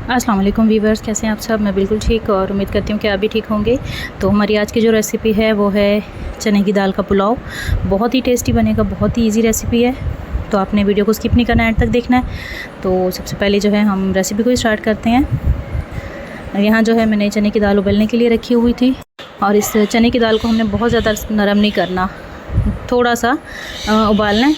अस्सलाम वालेकुम वीवर्स, कैसे हैं आप सब। मैं बिल्कुल ठीक और उम्मीद करती हूँ कि आप भी ठीक होंगे। तो हमारी आज की जो रेसिपी है वो है चने की दाल का पुलाव। बहुत ही टेस्टी बनेगा, बहुत ही इजी रेसिपी है। तो आपने वीडियो को स्किप नहीं करना, एंड तक देखना है। तो सबसे पहले जो है हम रेसिपी को स्टार्ट करते हैं। यहाँ जो है मैंने चने की दाल उबलने के लिए रखी हुई थी, और इस चने की दाल को हमने बहुत ज़्यादा नरम नहीं करना, थोड़ा सा उबालना है,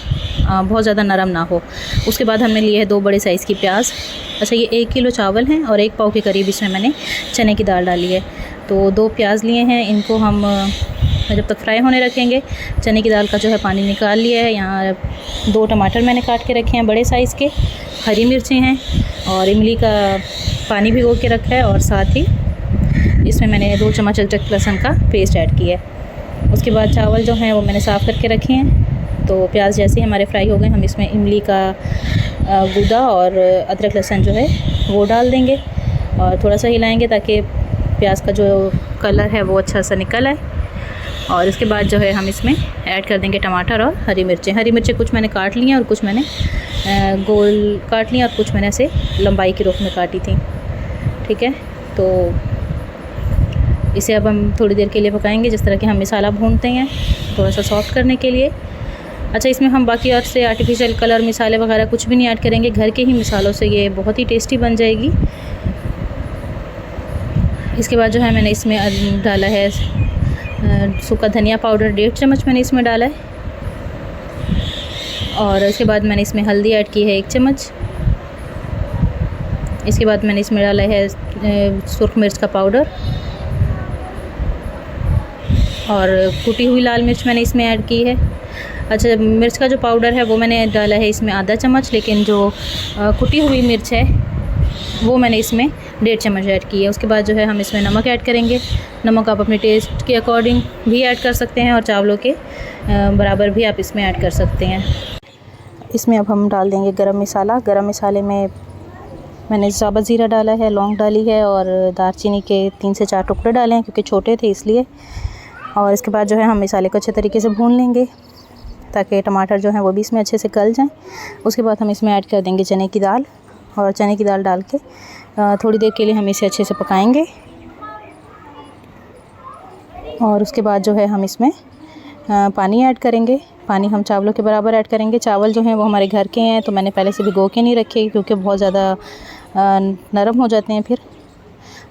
बहुत ज़्यादा नरम ना हो। उसके बाद हमने लिए है 2 बड़े साइज़ की प्याज। अच्छा, ये 1 किलो चावल हैं और 1 पाव के करीब इसमें मैंने चने की दाल डाली है। तो 2 प्याज लिए हैं, इनको हम जब तक फ्राई होने रखेंगे। चने की दाल का जो है पानी निकाल लिया है। यहाँ 2 टमाटर मैंने काट के रखे हैं बड़े साइज़ के, हरी मिर्चें हैं और इमली का पानी भिगो के रखा है, और साथ ही इसमें मैंने 2 चम्मच अदरक लहसुन का पेस्ट ऐड किया है। उसके बाद चावल जो हैं वो मैंने साफ़ करके रखे हैं। तो प्याज जैसे ही हमारे फ्राई हो गए, हम इसमें इमली का गूदा और अदरक लहसुन जो है वो डाल देंगे, और थोड़ा सा हिलाएंगे ताकि प्याज का जो कलर है वो अच्छा सा निकल आए। और इसके बाद जो है हम इसमें ऐड कर देंगे टमाटर और हरी मिर्चें। हरी मिर्चें कुछ मैंने काट ली हैं और कुछ मैंने गोल काट ली, और कुछ मैंने ऐसे लंबाई के रूप में काटी थी। ठीक है, तो इसे अब हम थोड़ी देर के लिए पकाएंगे, जिस तरह के हम मसाला भूनते हैं थोड़ा सा सॉफ्ट करने के लिए। अच्छा, इसमें हम बाकी और से आर्टिफिशियल कलर मसाले वगैरह कुछ भी नहीं ऐड करेंगे। घर के ही मसालों से ये बहुत ही टेस्टी बन जाएगी। इसके बाद जो है मैंने इसमें डाला है सूखा धनिया पाउडर, 1.5 चम्मच मैंने इसमें डाला है। और इसके बाद मैंने इसमें हल्दी ऐड की है 1 चम्मच। इसके बाद मैंने इसमें डाला है सुर्ख मिर्च का पाउडर, और कुटी हुई लाल मिर्च मैंने इसमें ऐड की है। अच्छा, मिर्च का जो पाउडर है वो मैंने डाला है इसमें आधा चम्मच, लेकिन जो कुटी हुई मिर्च है वो मैंने इसमें 1.5 चम्मच ऐड की है। उसके बाद जो है हम इसमें नमक ऐड करेंगे। नमक आप अपने टेस्ट के अकॉर्डिंग भी ऐड कर सकते हैं, और चावलों के बराबर भी आप इसमें ऐड कर सकते हैं। इसमें अब हम डाल देंगे गरम मसाला। गरम मसाले में मैंने साबुत ज़ीरा डाला है, लौंग डाली है, और दालचीनी के 3 से 4 टुकड़े डाले हैं क्योंकि छोटे थे इसलिए। और इसके बाद जो है हम मसाले को अच्छे तरीके से भून लेंगे ताकि टमाटर जो हैं वो भी इसमें अच्छे से गल जाएं। उसके बाद हम इसमें ऐड कर देंगे चने की दाल, और चने की दाल डाल के थोड़ी देर के लिए हम इसे अच्छे से पकाएंगे। और उसके बाद जो है हम इसमें पानी ऐड करेंगे। पानी हम चावलों के बराबर ऐड करेंगे। चावल जो हैं वो हमारे घर के हैं, तो मैंने पहले से भिगो के नहीं रखे क्योंकि बहुत ज़्यादा नरम हो जाते हैं फिर।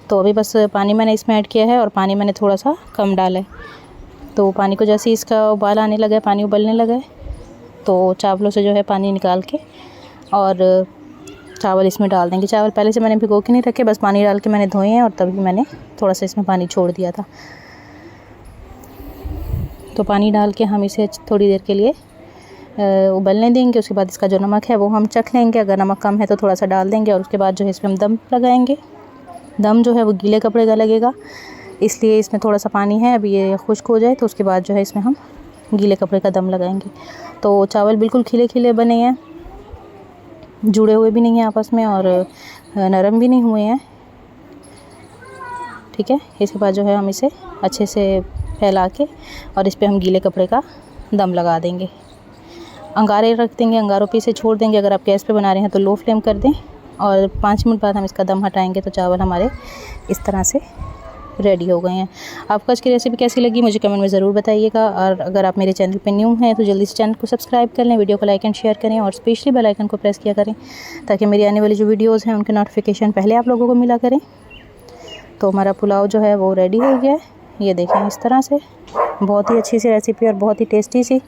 तो अभी बस पानी मैंने इसमें ऐड किया है, और पानी मैंने थोड़ा सा कम डाला है। तो पानी को जैसे ही इसका उबाल आने लगा है, पानी उबलने लगा है, तो चावलों से जो है पानी निकाल के और चावल इसमें डाल देंगे। चावल पहले से मैंने भिगो के नहीं रखे, बस पानी डाल के मैंने धोए हैं, और तभी मैंने थोड़ा सा इसमें पानी छोड़ दिया था। तो पानी डाल के हम इसे थोड़ी देर के लिए उबलने देंगे। उसके बाद इसका जो नमक है वो हम चख लेंगे, अगर नमक कम है तो थोड़ा सा डाल देंगे। और उसके बाद जो है इसमें हम दम लगाएंगे। दम जो है वो गीले कपड़े का लगेगा, इसलिए इसमें थोड़ा सा पानी है। अभी ये खुश्क हो जाए तो उसके बाद जो है इसमें हम गीले कपड़े का दम लगाएंगे। तो चावल बिल्कुल खिले खिले बने हैं, जुड़े हुए भी नहीं हैं आपस में, और नरम भी नहीं हुए हैं। ठीक है, इसके बाद जो है हम इसे अच्छे से फैला के और इस पर हम गीले कपड़े का दम लगा देंगे। अंगारे रख देंगे, अंगारों पे इसे छोड़ देंगे। अगर आप गैस पे बना रहे हैं तो लो फ्लेम कर दें, और 5 मिनट बाद हम इसका दम हटाएंगे तो चावल हमारे इस तरह से रेडी हो गए हैं। आपको आज की रेसिपी कैसी लगी मुझे कमेंट में ज़रूर बताइएगा, और अगर आप मेरे चैनल पे न्यू हैं तो जल्दी से चैनल को सब्सक्राइब कर लें, वीडियो को लाइक एंड शेयर करें, और स्पेशली बेल आइकन को प्रेस किया करें ताकि मेरी आने वाली जो वीडियोज़ हैं उनके नोटिफिकेशन पहले आप लोगों को मिला करें। तो हमारा पुलाव जो है वो रेडी हो गया है, ये देखें इस तरह से। बहुत ही अच्छी सी रेसिपी और बहुत ही टेस्टी सी।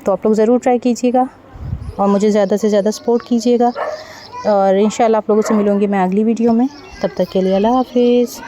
तो आप लोग ज़रूर ट्राई कीजिएगा, और मुझे ज़्यादा से ज़्यादा सपोर्ट कीजिएगा। और इंशाल्लाह आप लोगों से मिलूँगी मैं अगली वीडियो में। तब तक के लिए अल्लाह हाफिज़।